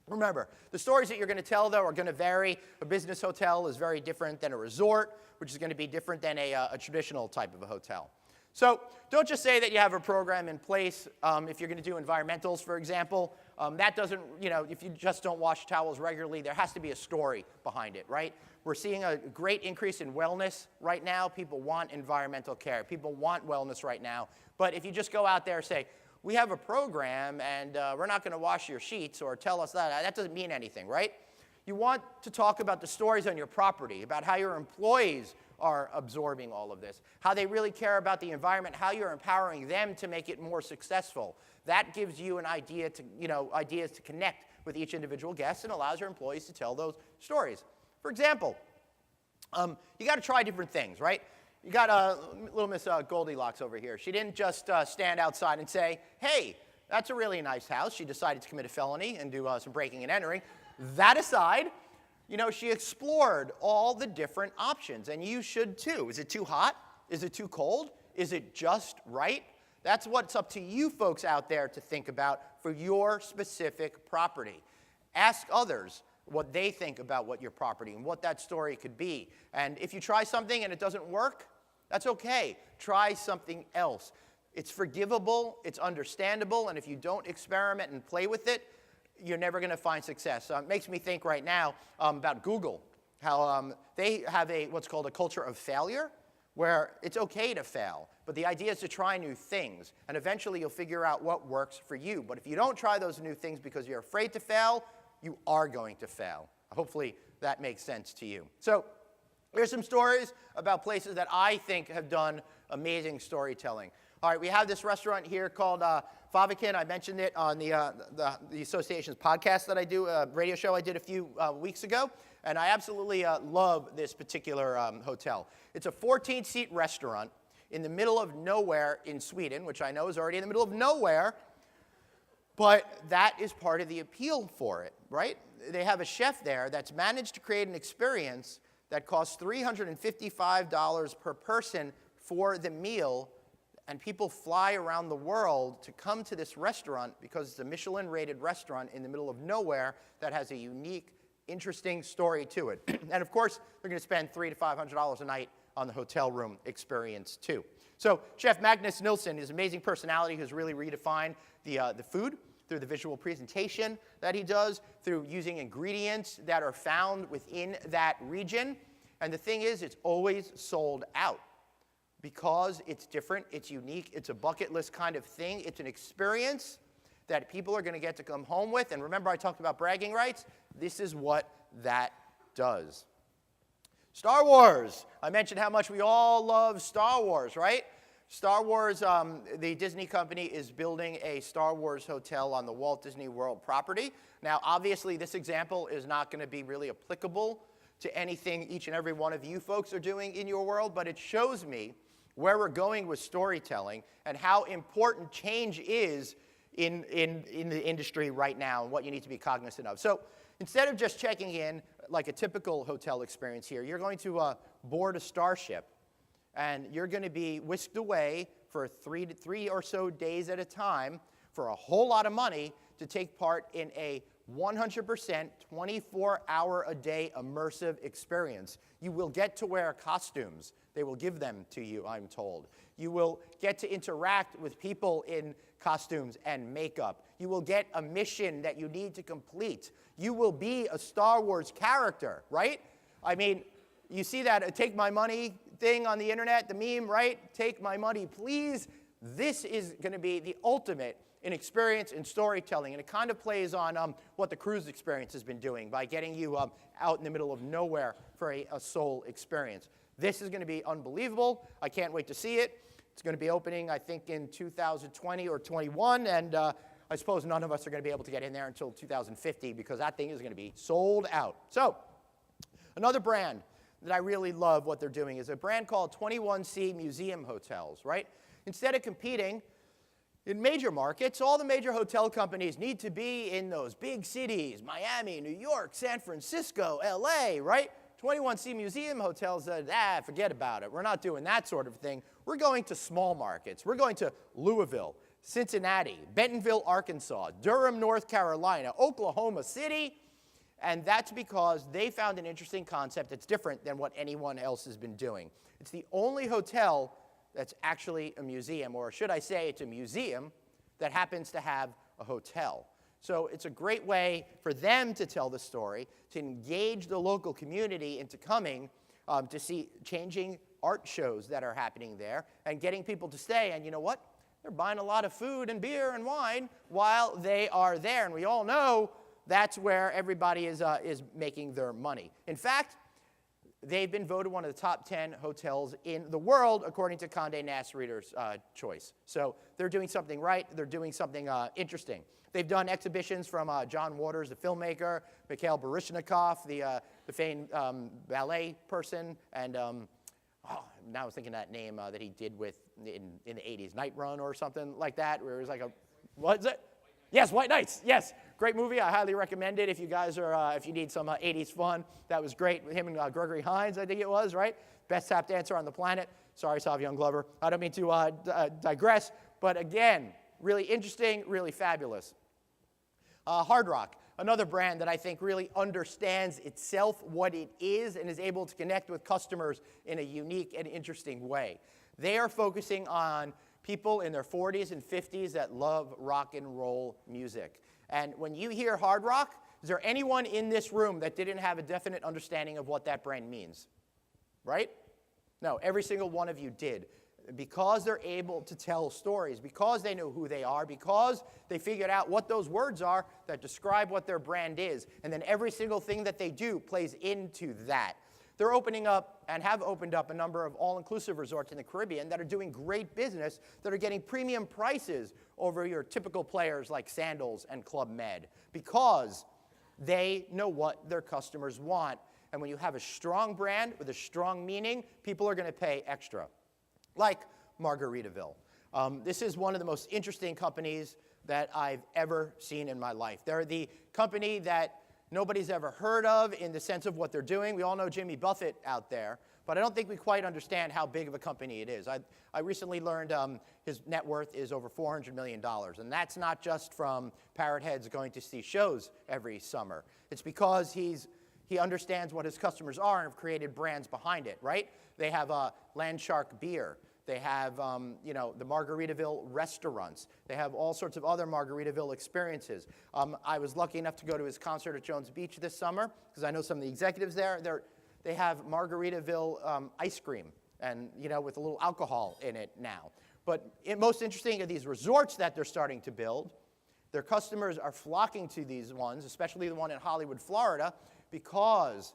Remember, the stories that you're going to tell, though, are going to vary. A business hotel is very different than a resort, which is going to be different than a traditional type of a hotel. So don't just say that you have a program in place. If you're going to do environmentals, for example, That doesn't, if you just don't wash towels regularly, there has to be a story behind it, right? We're seeing a great increase in wellness right now. People want environmental care. People want wellness right now. But if you just go out there and say, we have a program and we're not going to wash your sheets or tell us that doesn't mean anything, right? You want to talk about the stories on your property, about how your employees are absorbing all of this, how they really care about the environment, how you're empowering them to make it more successful. That gives you an idea to, ideas to connect with each individual guest and allows your employees to tell those stories. For example, you got to try different things, right? You got little Miss Goldilocks over here. She didn't just stand outside and say, hey, that's a really nice house. She decided to commit a felony and do some breaking and entering. That aside, she explored all the different options, and you should too. Is it too hot? Is it too cold? Is it just right? That's what's up to you folks out there to think about for your specific property. Ask others what they think about what your property and what that story could be. And if you try something and it doesn't work, that's okay. Try something else. It's forgivable, it's understandable, and if you don't experiment and play with it, you're never going to find success. It makes me think right now about Google, how they have what's called a culture of failure, where it's okay to fail, but the idea is to try new things, and eventually you'll figure out what works for you. But if you don't try those new things because you're afraid to fail, you are going to fail. Hopefully that makes sense to you. So here's some stories about places that I think have done amazing storytelling. All right, we have this restaurant here called Favakin. I mentioned it on the association's podcast that I do, a radio show I did a few weeks ago, and I absolutely love this particular hotel. It's a 14-seat restaurant in the middle of nowhere in Sweden, which I know is already in the middle of nowhere, but that is part of the appeal for it, right? They have a chef there that's managed to create an experience that costs $355 per person for the meal, and people fly around the world to come to this restaurant because it's a Michelin-rated restaurant in the middle of nowhere that has a unique, interesting story to it. And of course, they're going to spend $300 to $500 a night on the hotel room experience too. So Chef Magnus Nilsson is an amazing personality who's really redefined the food through the visual presentation that he does, through using ingredients that are found within that region. And the thing is, it's always sold out. Because it's different, it's unique, it's a bucket list kind of thing. It's an experience that people are going to get to come home with. And remember I talked about bragging rights? This is what that does. Star Wars. I mentioned how much we all love Star Wars, right? Star Wars, the Disney company is building a Star Wars hotel on the Walt Disney World property. Now, obviously, this example is not going to be really applicable to anything each and every one of you folks are doing in your world, but it shows me where we're going with storytelling and how important change is in the industry right now and what you need to be cognizant of. So instead of just checking in like a typical hotel experience here, you're going to board a starship, and you're going to be whisked away for three or so days at a time for a whole lot of money to take part in a 100% 24-hour-a-day immersive experience. You will get to wear costumes. They will give them to you, I'm told. You will get to interact with people in costumes and makeup. You will get a mission that you need to complete. You will be a Star Wars character, right? I mean, you see that take my money thing on the internet, the meme, right? Take my money, please. This is going to be the ultimate in experience in storytelling, and it kind of plays on what the cruise experience has been doing by getting you out in the middle of nowhere for a soul experience. This is going to be unbelievable. I can't wait to see it. It's going to be opening, I think, in 2020 or 21, and I suppose none of us are going to be able to get in there until 2050 because that thing is going to be sold out. So, another brand that I really love what they're doing is a brand called 21C Museum Hotels, right? Instead of competing in major markets, all the major hotel companies need to be in those big cities, Miami, New York, San Francisco, LA, right? 21C Museum Hotels said, forget about it. We're not doing that sort of thing. We're going to small markets. We're going to Louisville, Cincinnati, Bentonville, Arkansas, Durham, North Carolina, Oklahoma City, and that's because they found an interesting concept that's different than what anyone else has been doing. It's the only hotel that's actually a museum, or should I say it's a museum that happens to have a hotel. So it's a great way for them to tell the story, to engage the local community into coming to see changing art shows that are happening there and getting people to stay. And you know what? They're buying a lot of food and beer and wine while they are there. And we all know that's where everybody is making their money. In fact, they've been voted one of the top 10 hotels in the world, according to Condé Nast Reader's Choice. So they're doing something right. They're doing something interesting. They've done exhibitions from John Waters, the filmmaker, Mikhail Baryshnikov, the famed ballet person, and now I was thinking that name that he did with in the 80s, Night Run or something like that, where it was like a, what is it? Yes, White Nights. Yes, great movie. I highly recommend it if you guys are, if you need some 80s fun. That was great. Him and Gregory Hines, I think it was, right? Best tap dancer on the planet. Sorry, Savion Glover. I don't mean to digress, but again, really interesting, really fabulous. Hard Rock, another brand that I think really understands itself, what it is, and is able to connect with customers in a unique and interesting way. They are focusing on people in their 40s and 50s that love rock and roll music. And when you hear Hard Rock, is there anyone in this room that didn't have a definite understanding of what that brand means? Right? No, every single one of you did. Because they're able to tell stories, because they know who they are, because they figured out what those words are that describe what their brand is, and then every single thing that they do plays into that. They're opening up and have opened up a number of all-inclusive resorts in the Caribbean that are doing great business, that are getting premium prices over your typical players like Sandals and Club Med, because they know what their customers want. And when you have a strong brand with a strong meaning, people are going to pay extra. Like Margaritaville. This is one of the most interesting companies that I've ever seen in my life. They're the company that nobody's ever heard of in the sense of what they're doing. We all know Jimmy Buffett out there, but I don't think we quite understand how big of a company it is. I recently learned his net worth is over $400 million, and that's not just from parrot heads going to see shows every summer. It's because he understands what his customers are and have created brands behind it, right? They have Landshark beer. They have, the Margaritaville restaurants. They have all sorts of other Margaritaville experiences. I was lucky enough to go to his concert at Jones Beach this summer because I know some of the executives there. They have Margaritaville ice cream and, with a little alcohol in it now. But most interesting are these resorts that they're starting to build. Their customers are flocking to these ones, especially the one in Hollywood, Florida, because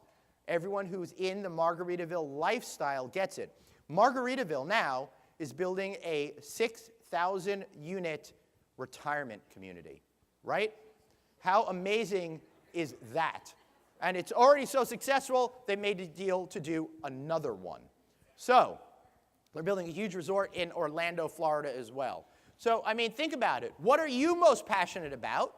everyone who's in the Margaritaville lifestyle gets it. Margaritaville now is building a 6,000-unit retirement community, right? How amazing is that? And it's already so successful, they made a deal to do another one. So they're building a huge resort in Orlando, Florida as well. So, think about it. What are you most passionate about?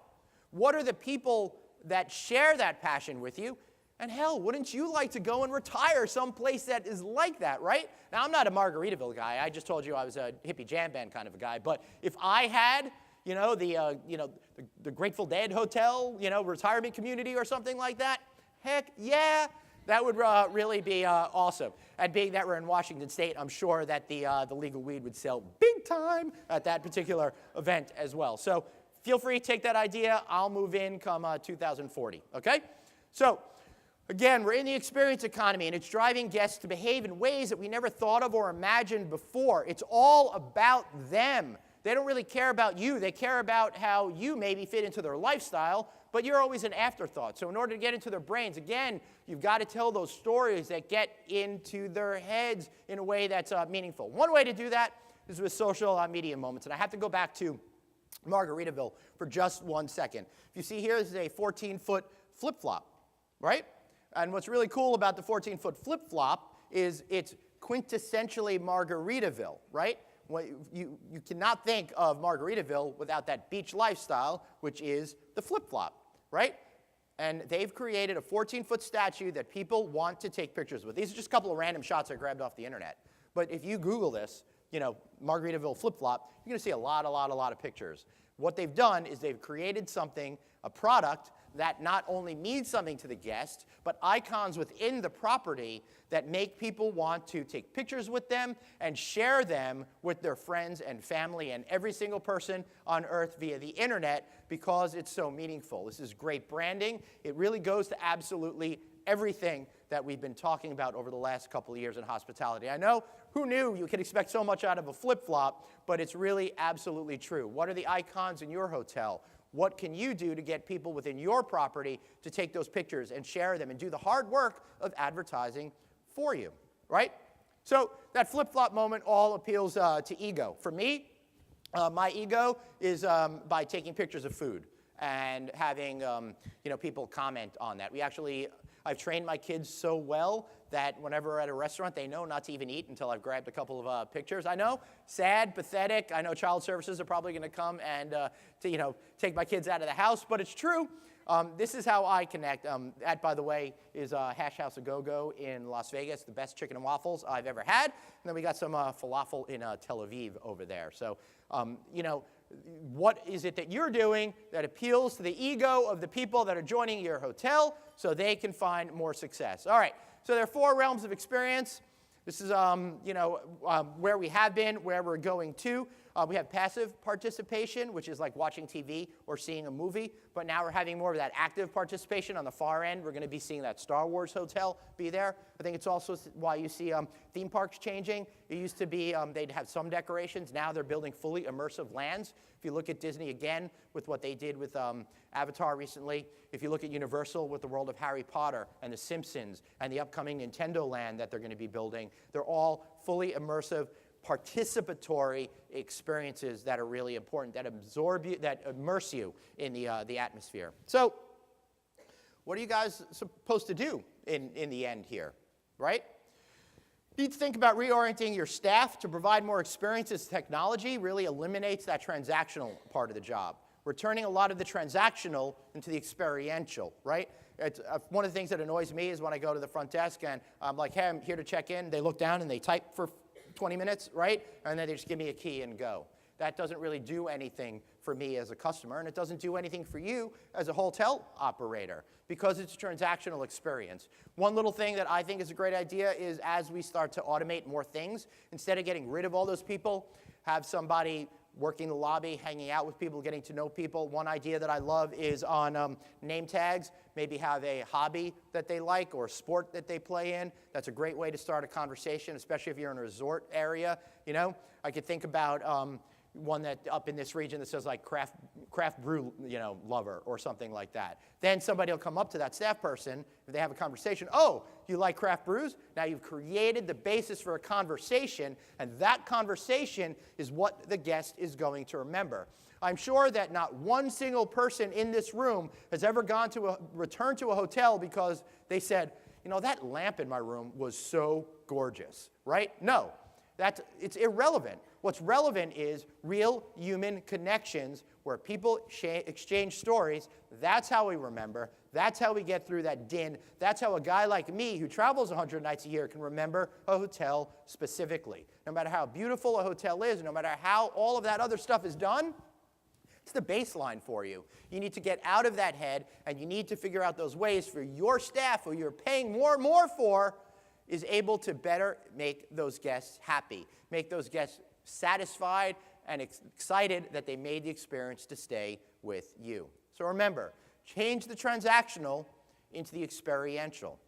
What are the people that share that passion with you? And hell, wouldn't you like to go and retire someplace that is like that, right? Now, I'm not a Margaritaville guy. I just told you I was a hippie jam band kind of a guy. But if I had, the Grateful Dead hotel, retirement community or something like that, heck yeah, that would really be awesome. And being that we're in Washington State, I'm sure that the legal weed would sell big time at that particular event as well. So feel free to take that idea. I'll move in come 2040, okay? So again, we're in the experience economy, and it's driving guests to behave in ways that we never thought of or imagined before. It's all about them. They don't really care about you. They care about how you maybe fit into their lifestyle, but you're always an afterthought. So in order to get into their brains, again, you've got to tell those stories that get into their heads in a way that's meaningful. One way to do that is with social media moments, and I have to go back to Margaritaville for just 1 second. If you see here, this is a 14-foot flip-flop, right? And what's really cool about the 14-foot flip-flop is it's quintessentially Margaritaville, right? You cannot think of Margaritaville without that beach lifestyle, which is the flip-flop, right? And they've created a 14-foot statue that people want to take pictures with. These are just a couple of random shots I grabbed off the internet. But if you Google this, Margaritaville flip-flop, you're going to see a lot of pictures. What they've done is they've created something, a product, that not only mean something to the guest, but icons within the property that make people want to take pictures with them and share them with their friends and family and every single person on earth via the internet because it's so meaningful. This is great branding. It really goes to absolutely everything that we've been talking about over the last couple of years in hospitality. I know, who knew you could expect so much out of a flip-flop, but it's really absolutely true. What are the icons in your hotel? What can you do to get people within your property to take those pictures and share them and do the hard work of advertising for you, right? So that flip-flop moment all appeals to ego. For me, my ego is by taking pictures of food and having people comment on that. I've trained my kids so well that whenever we're at a restaurant, they know not to even eat until I've grabbed a couple of pictures. I know, sad, pathetic. I know child services are probably going to come and take my kids out of the house, but it's true. This is how I connect. That, by the way, is Hash House A Go-Go in Las Vegas, the best chicken and waffles I've ever had. And then we got some falafel in Tel Aviv over there. So, what is it that you're doing that appeals to the ego of the people that are joining your hotel so they can find more success? All right, so there are 4 realms of experience. This is where we have been, where we're going to. We have passive participation, which is like watching TV or seeing a movie. But now we're having more of that active participation on the far end. We're going to be seeing that Star Wars hotel be there. I think it's also why you see theme parks changing. It used to be they'd have some decorations. Now they're building fully immersive lands. If you look at Disney again with what they did with Avatar recently, if you look at Universal with the world of Harry Potter and The Simpsons and the upcoming Nintendo land that they're going to be building, they're all fully immersive, participatory experiences that are really important, that absorb you, that immerse you in the atmosphere. So, what are you guys supposed to do in the end here, right? You need to think about reorienting your staff to provide more experiences. Technology really eliminates that transactional part of the job. We're turning a lot of the transactional into the experiential, right? It's, one of the things that annoys me is when I go to the front desk and I'm like, hey, I'm here to check in. They look down and they type for 20 minutes, right? And then they just give me a key and go. That doesn't really do anything for me as a customer, and it doesn't do anything for you as a hotel operator because it's a transactional experience. One little thing that I think is a great idea is as we start to automate more things, instead of getting rid of all those people, have somebody working the lobby, hanging out with people, getting to know people. One idea that I love is on name tags, maybe have a hobby that they like or a sport that they play in. That's a great way to start a conversation, especially if you're in a resort area. I could think about one that up in this region that says like craft brew, lover or something like that. Then somebody will come up to that staff person if they have a conversation. Oh, you like craft brews? Now you've created the basis for a conversation, and that conversation is what the guest is going to remember. I'm sure that not one single person in this room has ever returned to a hotel because they said, that lamp in my room was so gorgeous, right? No, it's irrelevant. What's relevant is real human connections where people exchange stories. That's how we remember. That's how we get through that din. That's how a guy like me who travels 100 nights a year can remember a hotel specifically. No matter how beautiful a hotel is, no matter how all of that other stuff is done, it's the baseline for you. You need to get out of that head, and you need to figure out those ways for your staff, who you're paying more and more for, is able to better make those guests happy, make those guests satisfied and excited that they made the experience to stay with you. So remember, change the transactional into the experiential.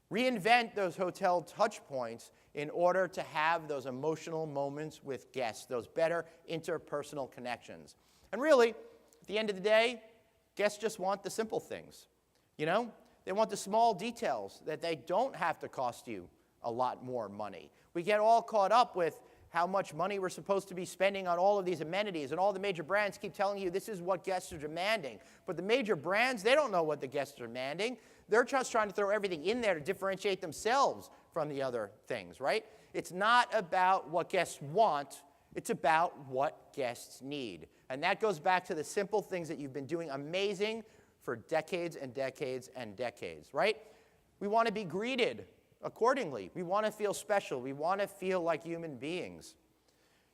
Reinvent those hotel touch points in order to have those emotional moments with guests, those better interpersonal connections. And really, at the end of the day, guests just want the simple things. They want the small details that they don't have to cost you a lot more money. We get all caught up with how much money we're supposed to be spending on all of these amenities, and all the major brands keep telling you this is what guests are demanding. But the major brands, they don't know what the guests are demanding. They're just trying to throw everything in there to differentiate themselves from the other things, right? It's not about what guests want. It's about what guests need. And that goes back to the simple things that you've been doing amazing for decades and decades and decades, right? We want to be greeted accordingly. We want to feel special. We want to feel like human beings.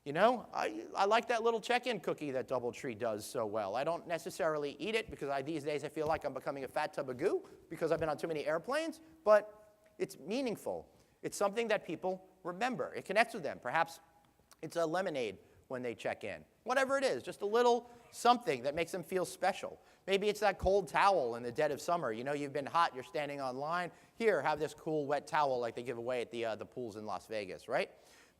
You know, I like that little check-in cookie that DoubleTree does so well. I don't necessarily eat it because these days I feel like I'm becoming a fat tub of goo because I've been on too many airplanes, but it's meaningful. It's something that people remember. It connects with them. Perhaps it's a lemonade when they check in. Whatever it is, just a little something that makes them feel special. Maybe it's that cold towel in the dead of summer. You know, you've been hot, you're standing on line. Here, have this cool wet towel like they give away at the pools in Las Vegas, right?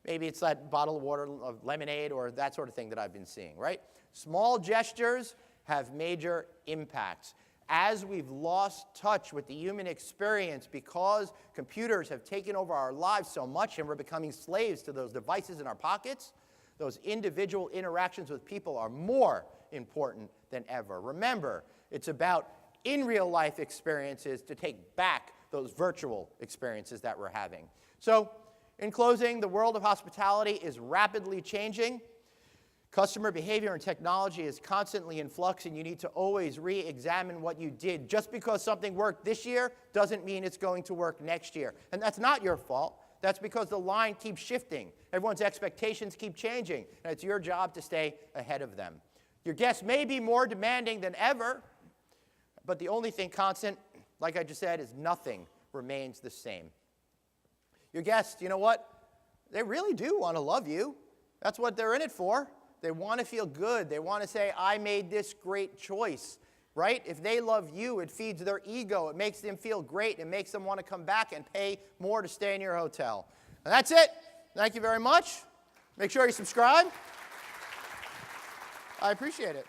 Maybe it's that bottle of water, of lemonade, or that sort of thing that I've been seeing, right? Small gestures have major impacts. As we've lost touch with the human experience because computers have taken over our lives so much and we're becoming slaves to those devices in our pockets, those individual interactions with people are more important than ever. Remember, it's about in real life experiences to take back those virtual experiences that we're having. So, in closing, the world of hospitality is rapidly changing. Customer behavior and technology is constantly in flux, and you need to always re-examine what you did. Just because something worked this year doesn't mean it's going to work next year. And that's not your fault. That's because the line keeps shifting. Everyone's expectations keep changing, and it's your job to stay ahead of them. Your guests may be more demanding than ever, but the only thing constant, like I just said, is nothing remains the same. Your guests, you know what? They really do want to love you. That's what they're in it for. They want to feel good. They want to say, I made this great choice, right? If they love you, it feeds their ego. It makes them feel great. It makes them want to come back and pay more to stay in your hotel. And that's it. Thank you very much. Make sure you subscribe. I appreciate it.